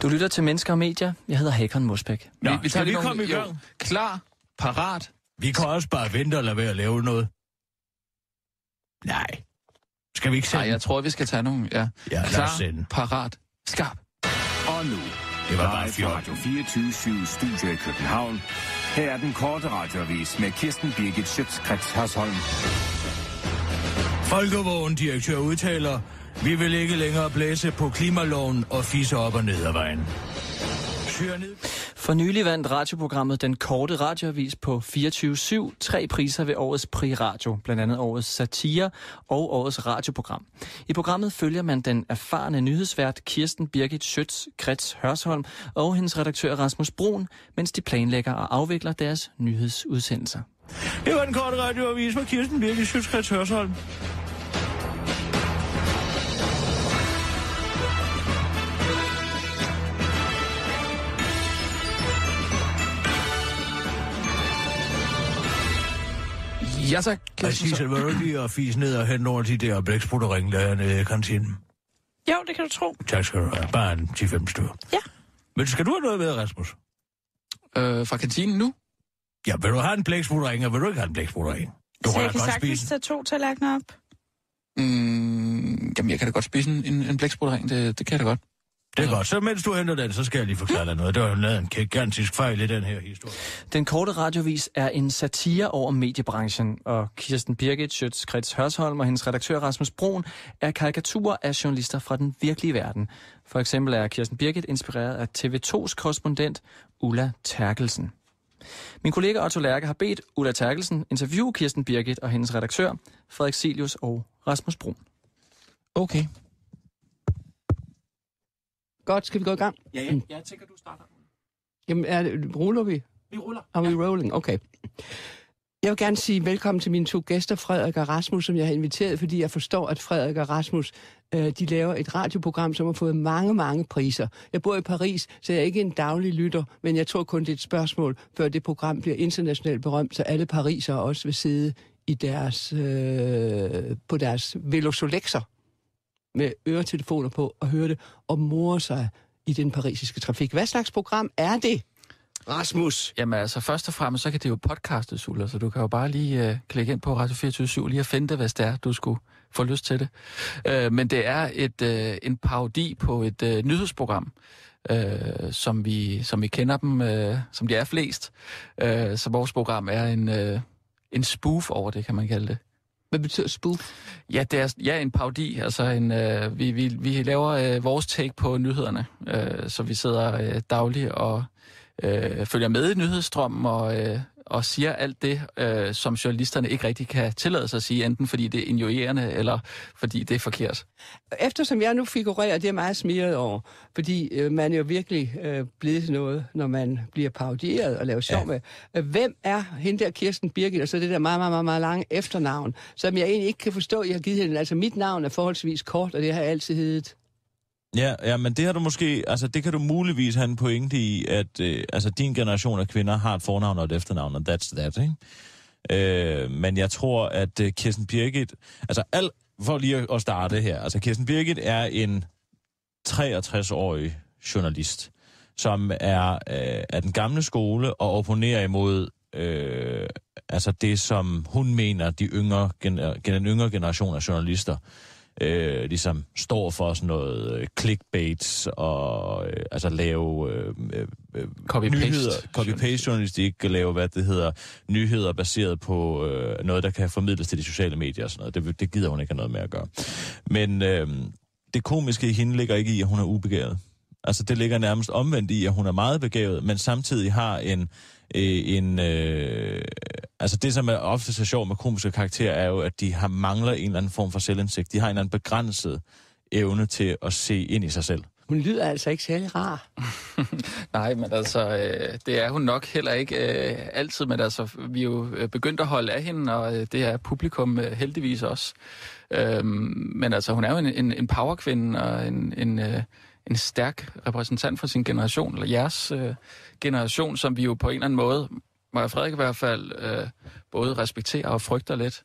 Du lytter til Mennesker og Medier. Jeg hedder Hakon Mosbæk. Nå, vi skal vi komme i gang? Klar, parat. Vi kan også bare vente og lade være at lave noget. Nej. Skal vi ikke sende? Nej, jeg tror, vi skal tage nogle. Ja, klar, parat, skarp. Og nu, det var bare live fra Radio 24/7 Studio i København. Her er den korte radioavis med Kirsten Birgit Schøtz-Krets Hørsholm. Folkevågen-direktør udtaler, vi vil ikke længere blæse på klimaloven og fisse op og ned ad vejen. For nylig vandt radioprogrammet Den Korte Radioavis på 24/7 3 priser ved årets Prix Radio, blandt andet årets satire og årets radioprogram. I programmet følger man den erfarne nyhedsvært Kirsten Birgit Schøtz-Krets Hørsholm og hendes redaktør Rasmus Bruun, mens de planlægger og afvikler deres nyhedsudsendelser. Det var Den Korte Radioavis med Kirsten Birgit Schøtz-Krets Hørsholm. Ja, så Sissel, vil du lige at fise ned og hente over de der blækspruttering, der er nede i kantinen? Jo, det kan du tro. Tak skal du have. Bare en 10-15 stykker. Ja. Men skal du have noget med, Rasmus? fra kantinen nu? Ja, vil du have en blækspruttering, eller vil du ikke have en blækspruttering? Så jeg kan sagtens tage 2 tallerkener op. Jamen, jeg kan da godt spise en blækspruttering, det kan jeg da godt. Det er godt. Så mens du henter den, så skal jeg lige forklare dig noget. Der er jo lavet en gigantisk fejl i den her historie. Den Korte Radioavis er en satire over mediebranchen, og Kirsten Birgit Schøtz-Krets Hørsholm og hendes redaktør Rasmus Bruun er karikaturer af journalister fra den virkelige verden. For eksempel er Kirsten Birgit inspireret af TV2's korrespondent Ulla Terkelsen. Min kollega Otto Lærke har bedt Ulla Terkelsen interviewe Kirsten Birgit og hendes redaktør Frederik Cilius og Rasmus Bruun. Okay. Godt, skal vi gå i gang? Ja, jeg tænker, du starter. Jamen, ruller vi? Vi ruller. Are we rolling? Okay. Jeg vil gerne sige velkommen til mine 2 gæster, Frederik og Rasmus, som jeg har inviteret, fordi jeg forstår, at Frederik og Rasmus, de laver et radioprogram, som har fået mange, mange priser. Jeg bor i Paris, så jeg er ikke en daglig lytter, men jeg tror kun, det er et spørgsmål, før det program bliver internationalt berømt, så alle parisere også vil sidde i deres, på deres velosolexer med øretelefoner på og høre det og more sig i den parisiske trafik. Hvad slags program er det, Rasmus? Jamen altså, først og fremmest, så kan det jo podcastes, Ulla, så du kan jo bare lige klikke ind på Radio 24/7 lige at finde det, hvis det er, du skulle få lyst til det. Men det er en parodi på et nyhedsprogram, som vi kender dem, som de er flest. Så vores program er en spoof over det, kan man kalde det. Hvad betyder spoof? Ja, det er en parodi. Altså vi laver vores take på nyhederne, så vi sidder dagligt og følger med i nyhedsstrømmen og siger alt det, som journalisterne ikke rigtig kan tillade sig at sige, enten fordi det er injurierende, eller fordi det er forkert. Eftersom jeg nu figurerer, det er meget smiret over, fordi man er jo virkelig blevet til noget, når man bliver parodieret og laver sjov med. Hvem er hende der Kirsten Birgit, og så det der meget, meget, meget, meget lange efternavn, som jeg egentlig ikke kan forstå, jeg har givet hende. Altså mit navn er forholdsvis kort, og det har jeg altid heddet. Ja, men det har du måske, altså det kan du muligvis have en pointe i, at altså din generation af kvinder har et fornavn og et efternavn, og that's that, ikke? Men jeg tror, at Kirsten Birgit, altså for lige at starte her, altså Kirsten Birgit er en 63-årig journalist, som er af den gamle skole og opponerer imod altså det, som hun mener, den yngre generation af journalister ligesom står for sådan noget clickbait og altså lave copy-paste journalistik, lave hvad det hedder, nyheder baseret på noget, der kan formidles til de sociale medier og sådan noget. Det gider hun ikke have noget med at gøre. Men det komiske i hende ligger ikke i, at hun er ubegavet. Altså det ligger nærmest omvendt i, at hun er meget begavet, men samtidig har altså det, som er ofte så sjovt med komiske karakterer, er jo, at de mangler en eller anden form for selvindsigt. De har en eller anden begrænset evne til at se ind i sig selv. Hun lyder altså ikke særlig rar. Nej, men altså, det er hun nok heller ikke altid, men altså, vi er jo begyndt at holde af hende, og det er publikum heldigvis også. Men altså, hun er jo en powerkvinde og en stærk repræsentant for sin generation, eller jeres generation, som vi jo på en eller anden måde, Maja Frederik i hvert fald, både respekterer og frygter lidt.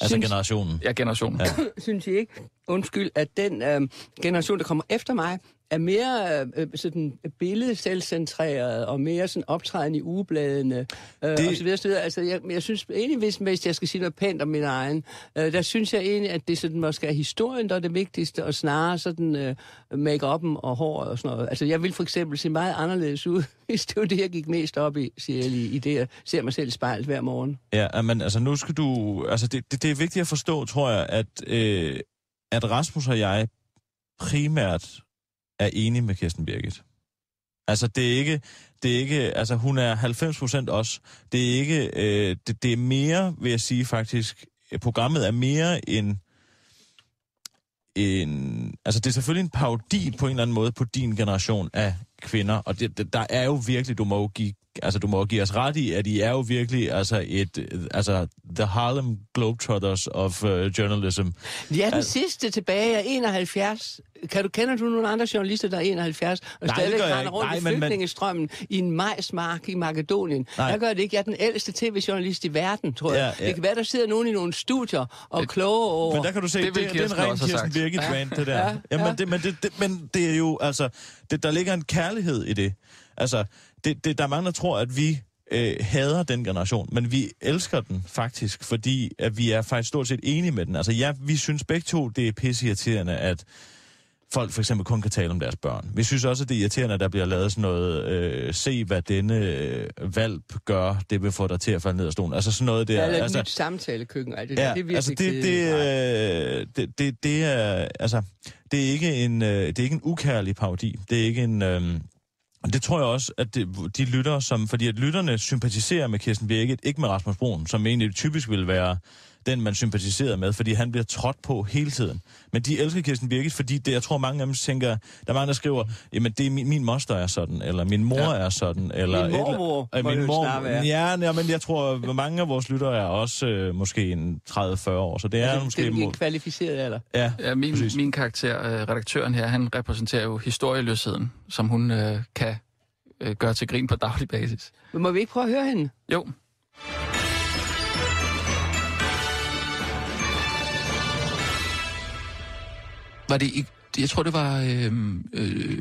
Altså generationen? Ja, generationen. Ja. Synes I ikke, undskyld, at den generation, der kommer efter mig, er mere sådan billedselvcentreret og mere sådan optræden i ugebladene og så videre. Altså, jeg synes egentlig, hvis jeg skal sige noget pænt om min egen, der synes jeg egentlig, at det sådan måske er historien, der er det vigtigste, og snarere sådan make-up'en og håret og sådan noget. Altså, jeg vil for eksempel se meget anderledes ud, hvis det var det, jeg gik mest op i, siger jeg lige, i det, jeg ser mig selv i spejlet hver morgen. Ja, men altså nu skal du... Altså, det er vigtigt at forstå, tror jeg, at Rasmus og jeg primært er enig med Kirsten Birgit. Altså, det er ikke, altså, hun er 90% os. Det er ikke, det er mere, vil jeg sige faktisk, programmet er mere en, altså, det er selvfølgelig en parodi på en eller anden måde på din generation af kvinder, og der er jo virkelig, du må give os ret i, at I er jo virkelig, the Harlem Globetrotters of journalism. De er den sidste tilbage af 71. Kender du nogle andre journalister, der er 71, og stadigvæk render rundt i flygtningestrømmen i en majsmark i Makedonien? Nej. Jeg gør det ikke. Jeg er den ældste tv-journalist i verden, tror jeg. Ja. Det kan være, der sidder nogen i nogle studier og kloge over... Men der kan du se, det er en ren Kirsten Birgit-brand, det der. Ja. Jamen, men det er jo, altså... der ligger en kærlighed i det. Altså, der er mange, der tror, at vi hader den generation, men vi elsker den faktisk, fordi at vi er faktisk stort set enige med den. Altså, ja, vi synes begge to, det er pisseirriterende, at folk for eksempel kun kan tale om deres børn. Vi synes også, at det er irriterende, at der bliver lavet sådan noget, se hvad denne valp gør, det vil få dig til at falde ned af stolen. Altså sådan noget der. Eller et altså, nyt samtalekøkken. Det er virkelig det er, altså, det er ikke en ukærlig parodi. Det er ikke en... det tror jeg også, at de lytter, fordi at lytterne sympatiserer med Kirsten Birgit, ikke med Rasmus Broen, som egentlig typisk vil være den, man sympatiserer med, fordi han bliver trådt på hele tiden. Men de elsker Kirsten Birgit, fordi jeg tror, mange af dem tænker, der er mange, der skriver, jamen, det er min moster er sådan, eller min mor er sådan, eller... Min mor. Ja, men jeg tror, mange af vores lyttere er også måske en 30-40 år, så det er måske... Det er en kvalificeret alder. Ja, min karakter, redaktøren her, han repræsenterer jo historieløsheden, som hun kan gøre til grin på daglig basis. Men må vi ikke prøve at høre hende? Jo. Var det jeg tror, det var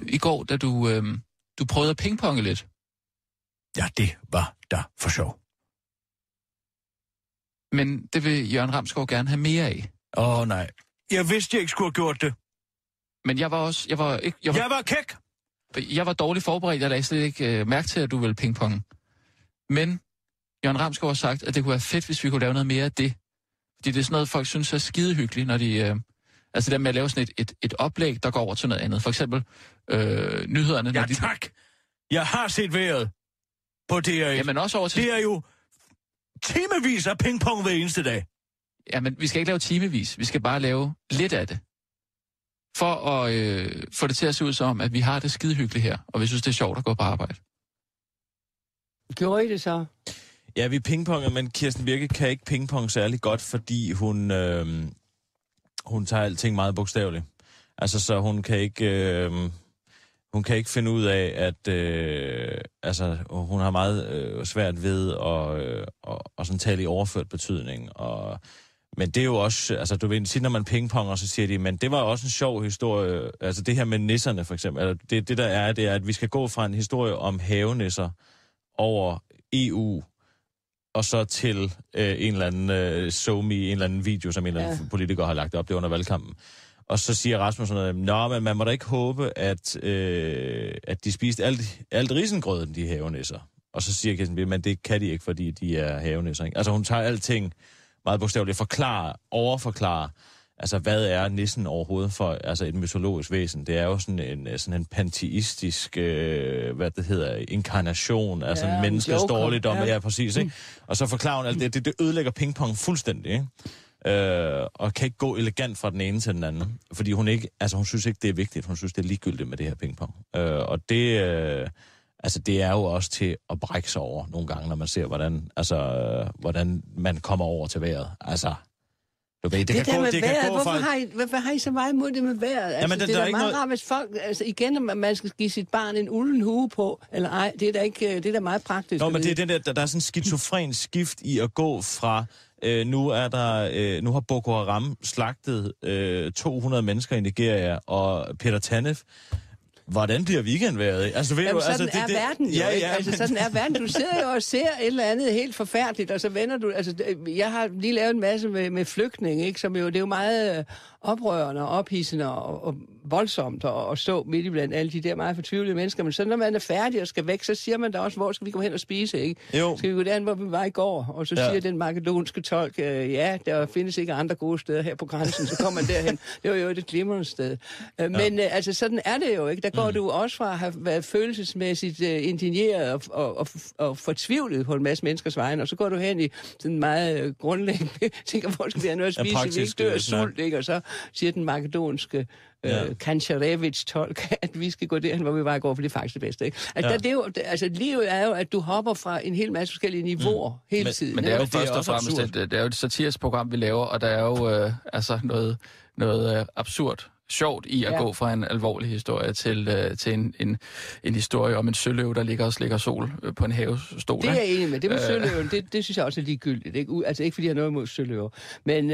i går, da du prøvede at pingponge lidt. Ja, det var der for sjov. Men det vil Jørgen Ramskov gerne have mere af. Nej. Jeg vidste, jeg ikke skulle have gjort det. Men jeg var kæk! Jeg var dårligt forberedt, jeg lagde slet ikke mærke til, at du ville pingponge. Men Jørgen Ramskov har sagt, at det kunne være fedt, hvis vi kunne lave noget mere af det. Fordi det er sådan noget, folk synes er skidehyggeligt, når de... Altså det med at lave sådan et oplæg, der går over til noget andet. For eksempel nyhederne. Ja, tak! Jeg har set vejret på DR1. Jamen også over til... Det er jo timevis af pingpong hver eneste dag. Jamen, vi skal ikke lave timevis. Vi skal bare lave lidt af det. For at få det til at se ud som, at vi har det skidehyggeligt her, og vi synes, det er sjovt at gå på arbejde. Gjorde I det så? Ja, vi pingponger, men Kirsten Birgit kan ikke pingpong særlig godt, fordi hun tager alting meget bogstaveligt. Altså, så hun kan ikke finde ud af, at hun har meget svært ved at sådan tale i overført betydning. Men det er jo også, altså du ved, når man pingponger, så siger de, men det var også en sjov historie, altså det her med nisserne for eksempel. Altså, det er, at vi skal gå fra en historie om havenisser over EU, og så til en eller anden en eller anden video, som en eller anden politiker har lagt op, det under valgkampen. Og så siger Rasmus sådan noget, men man må da ikke håbe, at de spiste alt risengrøden, de havenisser. Og så siger Kirsten, men det kan de ikke, fordi de er havenisser. Ikke? Altså hun tager alting meget bogstaveligt, overforklarer, altså hvad er nissen overhovedet for et mytologisk væsen? Det er jo sådan en panteistisk, inkarnation, altså en menneskets dårligdom. Ja, præcis, ikke? Og så forklarer hun alt det ødelægger pingpong fuldstændig, ikke? Og kan ikke gå elegant fra den ene til den anden, fordi hun synes ikke, det er vigtigt. Hun synes, det er ligegyldigt med det her pingpong. Og det... det er jo også til at brække sig over nogle gange, når man ser, hvordan man kommer over til vejret. Altså, du ved, det kan gå Hvorfor har I så meget imod det med vejret? Altså, jamen, det er da meget rart, hvis folk... Altså, igen, at man skal give sit barn en ulden hue på, eller ej, det er da ikke... Det er da meget praktisk. Nå, men det er den der er sådan en skizofren skift i at gå fra... Nu har Boko Haram slagtet 200 mennesker i Nigeria, og Peter Tanef hvordan bliver weekendvejret? Altså, ved Jamen, du, sådan altså, er verden jo, ikke? Ja. Altså, sådan er verden. Du sidder jo og ser et eller andet helt forfærdeligt, og så vender du... Altså, jeg har lige lavet en masse med flygtninge, ikke? Som jo, det er jo meget oprørende og ophidsende og voldsomt at stå midt i blandt alle de der meget fortvivlede mennesker. Men så når man er færdig og skal væk, så siger man da også, hvor skal vi gå hen og spise, ikke? Jo. Skal vi gå derhen, hvor vi var i går? Og så siger den makedonske tolk, ja, der findes ikke andre gode steder her på grænsen, så kommer man derhen. Det var jo et glimrende sted. Men altså, sådan er det jo, ikke? Der går du også fra at have været følelsesmæssigt indigneret og fortvivlet på en masse menneskers vegne, og så går du hen i sådan meget grundlæggende, tænker, hvor skal vi have noget at spise, vi ikke dør af sult, ikke? Og så siger den makedonske Kancharevich-tolk, at vi skal gå derhen, hvor vi var i går, for det er faktisk det bedste, ikke? Altså, det er jo, altså, livet er jo, at du hopper fra en hel masse forskellige niveauer hele tiden. Men det er jo først og fremmest, det er jo et satirisk program, vi laver, og der er jo noget absurd sjovt i at gå fra en alvorlig historie til en historie om en søløve, der ligger og slikker sol på en havestol. Det er jeg enig med. Det med søløven, det synes jeg også er ligegyldigt. Ikke? Altså ikke fordi jeg har noget imod søløver. Men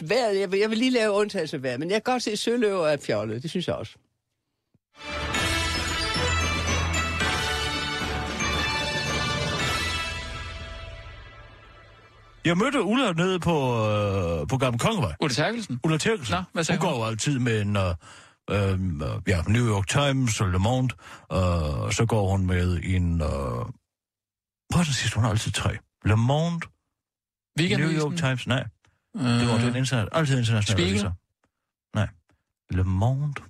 vejret, jeg vil lige lave undtagelse af vejret, men jeg kan godt se, at søløver er fjollet. Det synes jeg også. Jeg mødte Ulla nede på Gamle Kongevej. Ulla Terkelsen? Ulla Terkelsen. Nå, hvad sagde hun? Går jo altid med en New York Times og Le Monde. Så går hun med en... Hvad er det sidste? Hun har altid 3. Le Monde, New York Times, nej. Det var den altid internationale aviser. Nej. Le Monde.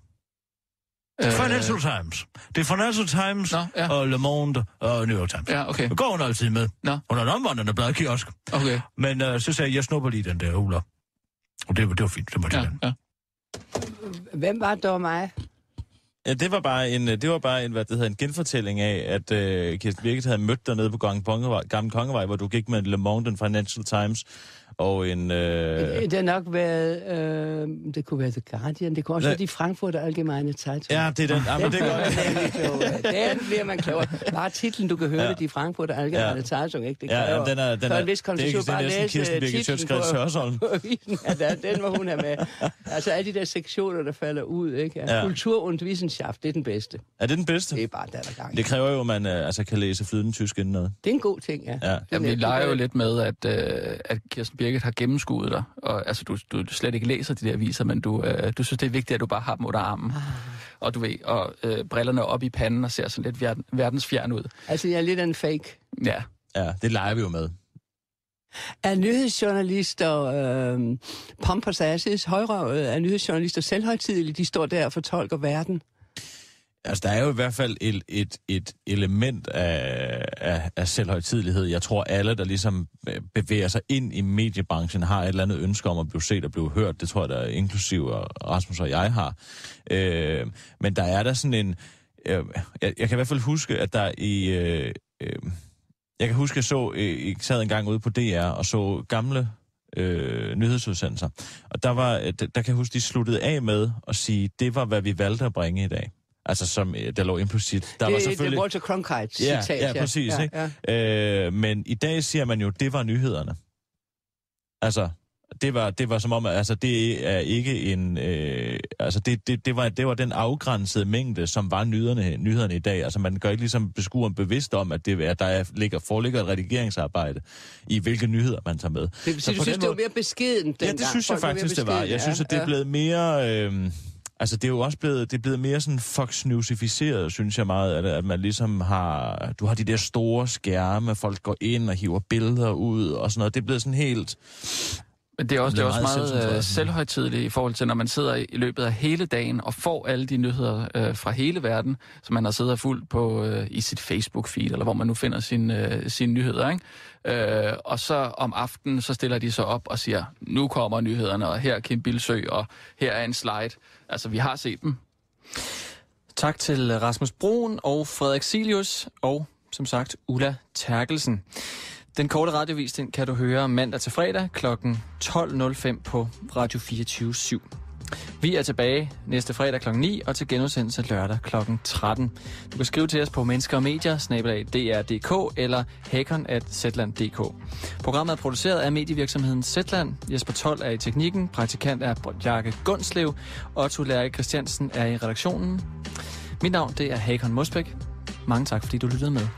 Financial Times. Det er Financial Times og Le Monde og New York Times. Ja, okay. Det går hun altid med. Nå. Hun er en omvandrende bladkiosk. Okay. Men så sagde jeg snupper lige den der Ulla. Og det var fint. Det var ja. Hvem var det, der var mig? Ja, det var bare en, hvad det hedder, en genfortælling af, at Kirsten Birgit havde mødt dig nede på Gamle Kongevej, hvor du gik med Le Monde, en Financial Times, og en... Det har nok været... det kunne være The Guardian, det kunne også være de Frankfurter Allgemeine Zeitung. Ja, det er den. Ja, men det er godt. Den bliver man klogere. Bare titlen, du kan høre det, de Frankfurter Allgemeine Zeitung, ikke? Det kræver den er en vis koncentration. Bare læse Kirsten Birgit Schøtz-Krets Hørsholm. Den må hun have med. Altså alle de der sektioner, der falder ud, ikke? Ja. Kultur und Wissenschaft, det er den bedste. Er det den bedste? Det er bare der gang. Det kræver jo, at man kan læse flydende tysk inden noget. Det er en god ting, ja. Jamen, vi leger jo lidt med, at Kirsten Birgit har gennemskuet dig. Og altså, du slet ikke læser de der aviser, men du synes, det er vigtigt, at du bare har dem under armen. Og du ved, og brillerne op i panden og ser sådan lidt verdensfjern ud. Altså, jeg er lidt af en fake. Ja. Ja, det leger vi jo med. Er nyhedsjournalister pompers asses, højrøvet, er nyhedsjournalister selvhøjtidelige, de står der og fortolker verden? Altså, der er jo i hvert fald et element af selvhøjtidelighed. Jeg tror, alle, der ligesom bevæger sig ind i mediebranchen, har et eller andet ønske om at blive set og blive hørt. Det tror jeg, der er inklusiv Rasmus og jeg har. Men der er der sådan en... Jeg kan i hvert fald huske, at der i... jeg kan huske, at jeg sad en gang ude på DR og så gamle nyhedsudsendelser. Og der kan jeg huske, de sluttede af med at sige, det var, hvad vi valgte at bringe i dag. Altså, som der lå implicit. Der var selvfølgelig... Det er Walter Cronkite-citat. Ja, præcis. Ja, ikke? Ja. Men i dag siger man jo, det var nyhederne. Altså, det var som om, altså, det er ikke en... altså, det var den afgrænsede mængde, som var nyhederne i dag. Altså, man gør ikke ligesom beskueren bevidst om, at der foreligger et redigeringsarbejde i, hvilke nyheder man tager med. Så du synes, det var mere beskedent dengang? Ja, det synes jeg faktisk, det var. Jeg synes, at det er blevet mere... Altså, det er jo også blevet mere sådan Fox Newsificeret, synes jeg meget, at man ligesom har... Du har de der store skærme, folk går ind og hiver billeder ud og sådan noget. Det er blevet sådan helt... Men det er også meget selvhøjtideligt i forhold til, når man sidder i løbet af hele dagen og får alle de nyheder fra hele verden, som man har siddet og fulgt på i sit Facebook-feed, eller hvor man nu finder sine nyheder, ikke? Og så om aftenen, så stiller de sig op og siger, nu kommer nyhederne, og her er Kim Bildsøe, og her er en slide. Altså, vi har set dem. Tak til Rasmus Broen og Frederik Silius, og som sagt, Ulla Terkelsen. Den korte radiovis, den kan du høre mandag til fredag kl. 12.05 på Radio 24/7. Vi er tilbage næste fredag kl. 9 og til genudsendelse lørdag kl. 13. Du kan skrive til os på mennesker og medier, @dr.dk eller hackon@zetland.dk. Programmet er produceret af medievirksomheden Zetland. Jesper Told er i teknikken, praktikant er Bjarke Gundslev, og Otto Lærke Christiansen er i redaktionen. Mit navn det er Hakon Mosbæk. Mange tak, fordi du lyttede med.